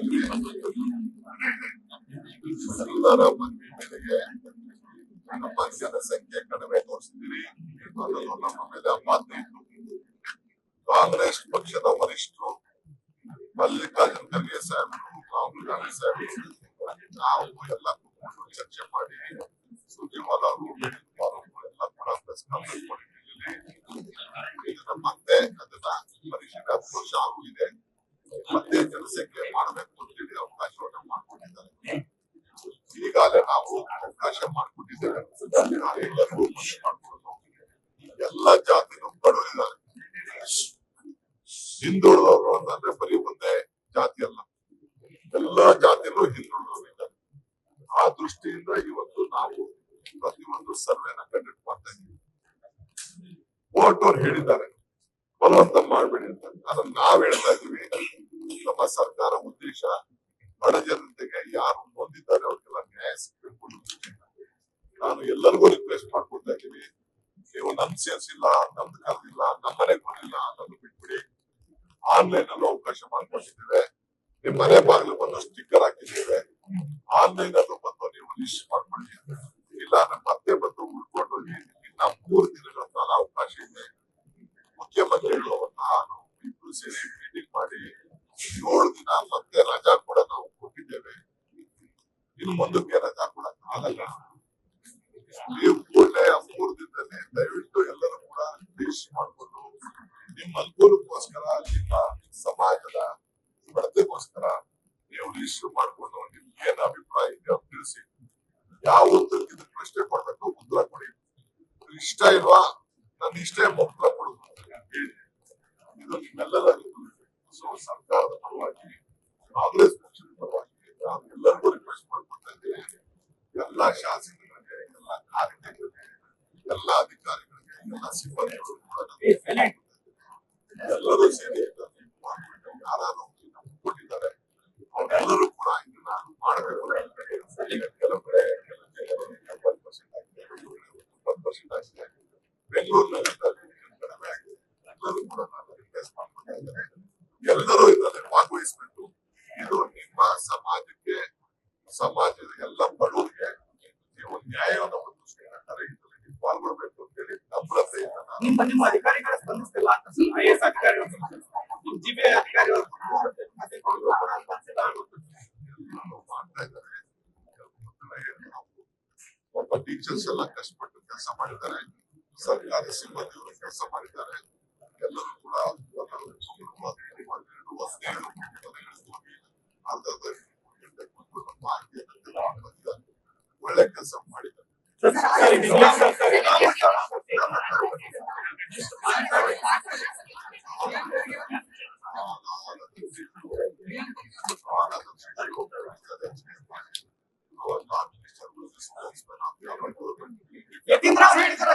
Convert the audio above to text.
ಇದ್ದಾಗಲೇ ಎಲ್ಲರ ಮನೆ ಮೇಲೆಗೆ ನಮ್ಮ ಜನಸಂಖ್ಯೆ ಕಡಿಮೆ ತೋರಿಸ್ತೀರಿ, ಅದನ್ನು ನಮ್ಮ ಮೇಲೆ ಅಪಾತೆ ಇತ್ತು. ಕಾಂಗ್ರೆಸ್ ಪಕ್ಷದ ವರಿಷ್ಠರು ಮಲ್ಲಿಕಾರ್ಜುನ ಖರ್ಗೆ ಸಾಹೇಬರು, ರಾಹುಲ್ ಗಾಂಧಿ ಸಾಹೇಬರು, ನಾವು ಎಲ್ಲ ಚರ್ಚೆ ಮಾಡಿ ಸುರ್ಜೇವಾಲಾ ಎಲ್ಲ ಕೂಡ ಪ್ರೆಸ್ ಕಾನ್ಫರೆನ್ಸ್ ಮಾಡಿದ್ದೀವಿ. ಇದನ್ನ ಮತ್ತೆ ಅದನ್ನ ಪರಿಶೀಲನೆ ಆಗಿದೆ, ಮತ್ತೆ ಜನಸಂಖ್ಯೆ ಮಾಡಬೇಕು ಅಂತೇಳಿ ಅವಕಾಶವನ್ನ ಮಾಡಿಕೊಟ್ಟಿದ್ದಾರೆ. ಈಗಾಗಲೇ ನಾವು ಅವಕಾಶ ಮಾಡಿಕೊಟ್ಟಿದ್ದೇವೆ. ಎಲ್ಲರಿಗೂ ಮಾಡ್ಕೊಂಡು ಎಲ್ಲ ಜಾತಿನೂ ಬಡವರಿದ್ದಾರೆ. ಹಿಂದುಳಿದವರು ಅಂತಂದ್ರೆ ಬರೀ ಒಂದೇ ಜಾತಿ ಅಲ್ಲ, ಎಲ್ಲಾ ಜಾತಿನೂ ಹಿಂದುಳಿದವರಿದ್ದಾರೆ. ಆ ದೃಷ್ಟಿಯಿಂದ ಇವತ್ತು ನಾವು ಪ್ರತಿಯೊಂದು ಸರ್ವೆನ ಕಂಡಕ್ಟ್ ಮಾಡ್ತಾ ಇದ್ದೀವಿ. ವೋಟ್ ಅವ್ರು ಹೇಳಿದ್ದಾರೆ ಬಲವಂತ ಮಾಡ್ಬೇಡಿ ಅಂತ, ಅದನ್ನ ನಾವ್ ಹೇಳ್ತಾ ಇದೀವಿ. ನಮ್ಮ ಸರ್ಕಾರ ಉದ್ದೇಶ ಬಡ ಜನತೆಗೆ ಯಾರು ಹೊಂದಿದ್ದಾರೆ ಅವ್ರಿಗೆಲ್ಲ ನ್ಯಾಯ ಸಿಗಬೇಕು. ನಾನು ಎಲ್ಲರಿಗೂ ರಿಕ್ವೆಸ್ಟ್ ಮಾಡ್ಕೊಳ್ತಾ ಇದ್ದೀನಿ, ನೀವು ನಮ್ ಸೇರ್ಸಿಲ್ಲ, ನಮ್ದು ಕರೆದಿಲ್ಲ, ನಮ್ಮ ಮನೆಗೆ ಬಂದಿಲ್ಲ, ಅದನ್ನು ಬಿಟ್ಬಿಡಿ. ಆನ್ಲೈನ್ ಅಲ್ಲೂ ಅವಕಾಶ ಮಾಡ್ಕೊಂಡಿದ್ದೇವೆ. ನಿಮ್ ಮನೆ ಬಾಗಿಲು ಬಂದು ಸ್ಟಿಕ್ಕರ್ ಹಾಕಿದ್ದೇವೆ. ಆನ್ಲೈನ್ ಅಲ್ಲೂ ಬಂದು ನೀವು ಲಿಸ್ಟ್ ಮಾಡ್ಕೊಳ್ಳಿ, ಇಲ್ಲ ಮತ್ತೆ ಬಂದು ಉಳ್ಕೊಂಡು ಇನ್ನ 3 ದಿನಗಳ ಕಾಲ ಅವಕಾಶ ಇದೆ. ಮುಖ್ಯಮಂತ್ರಿಗಳು ನಾನು ಇಬ್ರು ಸೇರಿ ಮೀಟಿಂಗ್ ಮಾಡಿ 7 ದಿನ ಮತ್ತೆ ರಜಾ ಕೂಡ ನಾವು ಕೊಟ್ಟಿದ್ದೇವೆ. ಇನ್ನು ಮುಂದಕ್ಕೆ ರಜಾ ಕೊಡಕ್ ಆಗಲ್ಲ. ನೀವು ಕೂಡಲೇ 3 ದಿನದಲ್ಲಿ ದಯವಿಟ್ಟು ಎಲ್ಲರೂ ಕೂಡ ಲಿಸ್ಟ್ ಮಾಡಿಕೊಂಡು ನಿಮ್ಮ ಅನುಕೂಲಕ್ಕೋಸ್ಕರ, ನಿಮ್ಮ ಸಮಾಜದ ಬಡತೆಗೋಸ್ಕರ ನೀವು ಲಿಸ್ಟ್ ಮಾಡ್ಕೊಂಡು ನಿಮ್ಗೆ ಏನ್ ಅಭಿಪ್ರಾಯ ಇದೆ ತಿಳಿಸಿ. ಯಾವ ಉತ್ತರಕ್ಕೆ ಇದಕ್ಕೆ ಪ್ರಶ್ನೆ ಕೊಡ್ಬೇಕು ಉತ್ತರ ಕೊಡಿ. ಇಷ್ಟ ಇಲ್ವಾ ನನ್ನ ಇಷ್ಟೇ ಉತ್ತರ ಕೊಡುದು ಹೇಳಿ. ಇದು ನಿಮ್ಮೆಲ್ಲರ ಸರ್ಕಾರದ ಪರವಾಗಿ, ಕಾಂಗ್ರೆಸ್ ಪಕ್ಷದ ಪರವಾಗಿ ನಾವು ಎಲ್ಲರಿಗೂ ರಿಕ್ವೆಸ್ಟ್ ಮಾಡ್ಕೊಳ್ತಾ ಇದ್ದೇವೆ. ಎಲ್ಲಾ ಶಾಸಕರಿಗೆ, ಎಲ್ಲಾ ಕಾರ್ಯಕರ್ತರಿಗೆ, ಎಲ್ಲಾ ಅಧಿಕಾರಿಗಳಿಗೆ, ಎಲ್ಲಾ ಸಿಬ್ಬಂದಿಗಳು ಕೂಡ ಎಲ್ಲರೂ ಸೇರಿ ಯಾರು ಕೊಟ್ಟಿದ್ದಾರೆ ಅವರೆಲ್ಲರೂ ಕೂಡ ಇದನ್ನ ಮಾಡಬೇಕು. ಕೆಲವು ಕಡೆ 70% ಆಗಿದೆ, 20% ಆಗಿದೆ. ಬೆಂಗಳೂರಿನಲ್ಲಿ ಕಡಿಮೆ ಆಗಿದೆ. ಎಲ್ಲರೂ ಕೂಡ ನಾನು ರಿಕ್ವೆಸ್ಟ್ ಮಾಡ್ಕೊಳ್ತಾ ಇದ್ದೇನೆ, ಎಲ್ಲರೂ ಇದರಲ್ಲಿ ಭಾಗವಹಿಸಬೇಕು. ಇದು ನಿಮ್ಮ ಸಮಾಜಕ್ಕೆ, ಸಮಾಜದ ಎಲ್ಲ ಬಡವರಿಗೆ ನೀವು ನ್ಯಾಯವನ್ನು ಒದಗಿಸಬೇಕಾದ್ರೆ ಇದರಲ್ಲಿ ಪಾಲ್ಗೊಳ್ಬೇಕು ಅಂತ ಹೇಳಿ ನಮ್ರತೆಯಿಂದ ನಿಮ್ಮ ಅಧಿಕಾರಿಗಳ ಸ್ಪಂದಿಸ್ತಿಲ್ಲ ಅಂತ ಐಎಎಸ್ ಅಧಿಕಾರಿಗಳು, ಜಿಬಿಐ ಅಧಿಕಾರಿಗಳು ಮಾಡ್ತಾ ಇದ್ದಾರೆ. ಒಬ್ಬ ಟೀಚರ್ಸ್ ಎಲ್ಲ ಕಷ್ಟಪಟ್ಟು ಕೆಲಸ ಮಾಡಿದ್ದಾರೆ, ಸರ್ಕಾರಿ ಸಿಬ್ಬಂದಿಗಳು ಕೆಲಸ ಮಾಡಿದ್ದಾರೆ. ಎಲ್ಲರೂ ಕೂಡ ಒಳ್ಳೆ ಕೆಲಸ ಮಾಡಿದ್ದಾರೆ. ಯತೀಂದ್ರ ಹೇಳಿದ್ದಾರೆ